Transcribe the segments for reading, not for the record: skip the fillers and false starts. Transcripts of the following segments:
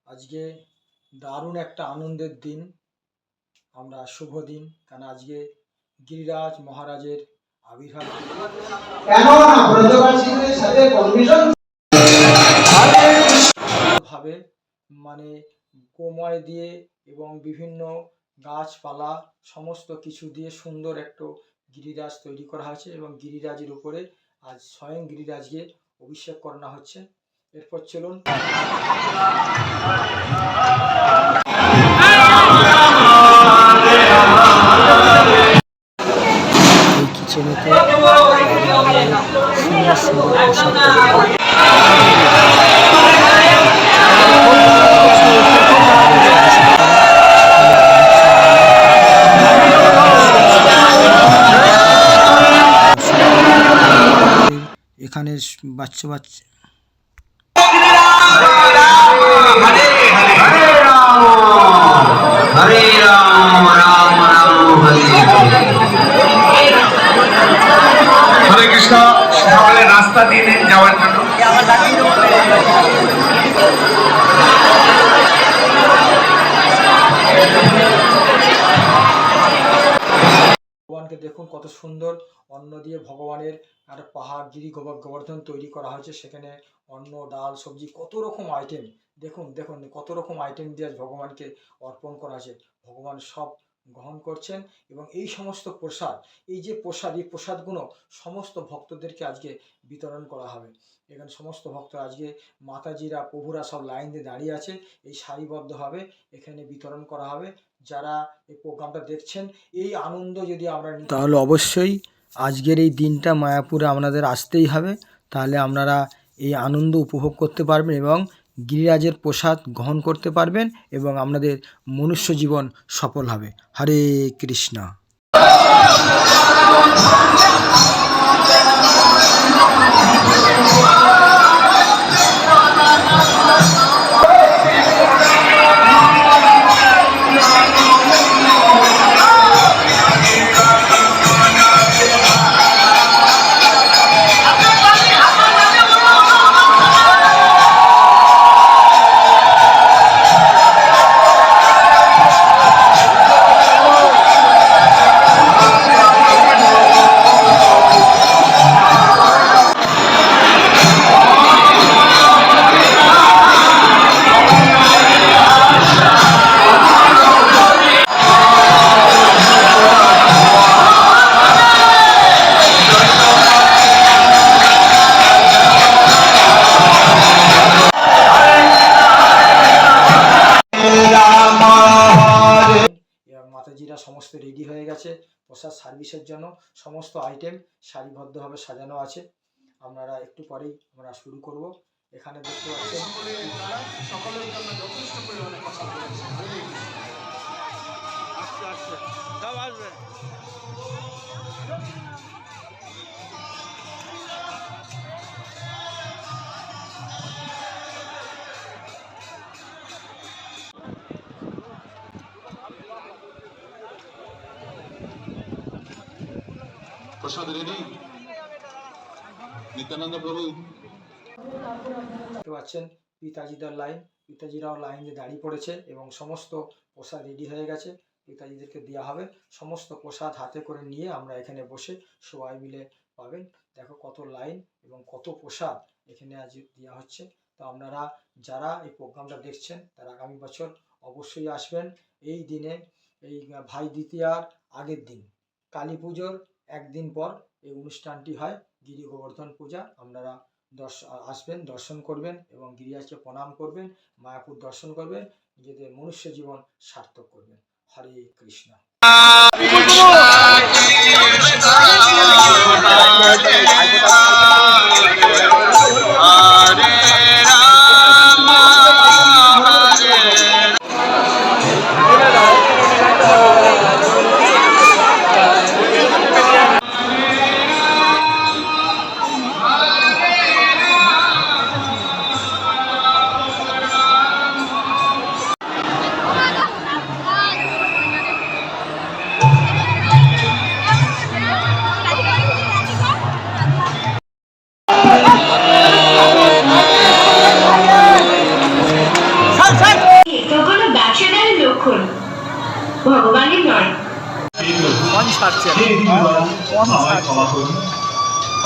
আজকে দারুণ একটা আনন্দের দিন, আমরা শুভ দিন, কারণ আজকে গিরিরাজ মহারাজের আবির্ভাব ভাবে মানে গোময় দিয়ে এবং বিভিন্ন গাছপালা সমস্ত কিছু দিয়ে সুন্দর একটা গিরিরাজ তৈরি করা হয়েছে এবং গিরিরাজের উপরে আজ স্বয়ং গিরিরাজকে অভিষেক করানো হচ্ছে। এরপর চলুন এই কিচেনেতে সুন্দর সুন্দর পোশাক এখানে বাচ্চা বাচ্চা হরে রাম রাম রাম হরে কৃষ্ণ। সকলে রাস্তা দিয়ে যাওয়ার জন্য ভগবানকে দেখুন কত সুন্দর অন্ন দিয়ে ভগবানের একটা পাহাড় গিরি গোবর্ধন তৈরি করা হয়েছে। সেখানে অন্ন ডাল সবজি কত রকম আইটেম, দেখুন দেখুন কত রকম আইটেম দিয়ে ভগবানকে অর্পণ করা আছে। ভগবান সব গ্রহণ করছেন এবং এই সমস্ত প্রসাদ, এই যে প্রসাদ, এই প্রসাদগুলো সমস্ত ভক্তদেরকে আজকে বিতরণ করা হবে। এখানে সমস্ত ভক্তরা আজকে মাতাজিরা প্রভুরা সব লাইন দিয়ে দাঁড়িয়ে আছে, এই সারিবদ্ধভাবে এখানে বিতরণ করা হবে। যারা এই প্রোগ্রামটা দেখছেন, এই আনন্দ যদি আমরা তাহলে অবশ্যই আজকের এই দিনটা মায়াপুরে আপনাদের আসতেই হবে, তাহলে আপনারা এই আনন্দ উপভোগ করতে পারবেন এবং গিরিরাজের প্রসাদ গ্রহণ করতে পারবেন এবং আপনাদের মনুষ্য জীবন সফল হবে। হরে কৃষ্ণ। মাতাজিরা সমস্ত রেডি হয়ে গেছে প্রসাদ সার্ভিসের জন্য, সমস্ত আইটেম সারিবদ্ধভাবে সাজানো আছে। আপনারা একটু পরেই আমরা শুরু করব। এখানে দেখতে পাচ্ছেন সকলের জন্য যথেষ্ট পরিমাণে প্রসাদ প্রসাদ রেডি। নিত্যানন্দ প্রভু দেখতে পাচ্ছেন পিতাজিদের লাইন, পিতাজিরাও লাইন দিয়ে দাঁড়িয়ে পড়েছে এবং সমস্ত প্রসাদ রেডি হয়ে গেছে, পিতাজিদেরকে দেওয়া হবে। সমস্ত প্রসাদ হাতে করে নিয়ে আমরা এখানে বসে সবাই মিলে পাবেন। দেখো কত লাইন এবং কত প্রসাদ এখানে আজ দেওয়া হচ্ছে। তো আপনারা যারা এই প্রোগ্রামটা দেখছেন তারা আগামী বছর অবশ্যই আসবেন। এই দিনে এই ভাই দ্বিতীয়ার আগের দিন কালী পুজোর একদিন পর এই অনুষ্ঠানটি হয়, গিরি গোবর্ধন পূজা। আপনারা আসবেন, দর্শন করবেন এবং গিরিরাজকে প্রণাম করবেন, মায়াপুর দর্শন করবেন, নিজেদের মনুষ্য জীবন সার্থক করবেন। হরে কৃষ্ণ। তো কোনো ব্যবসাদারের লক্ষণ, ভগবানের নয়।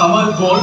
আমার বড়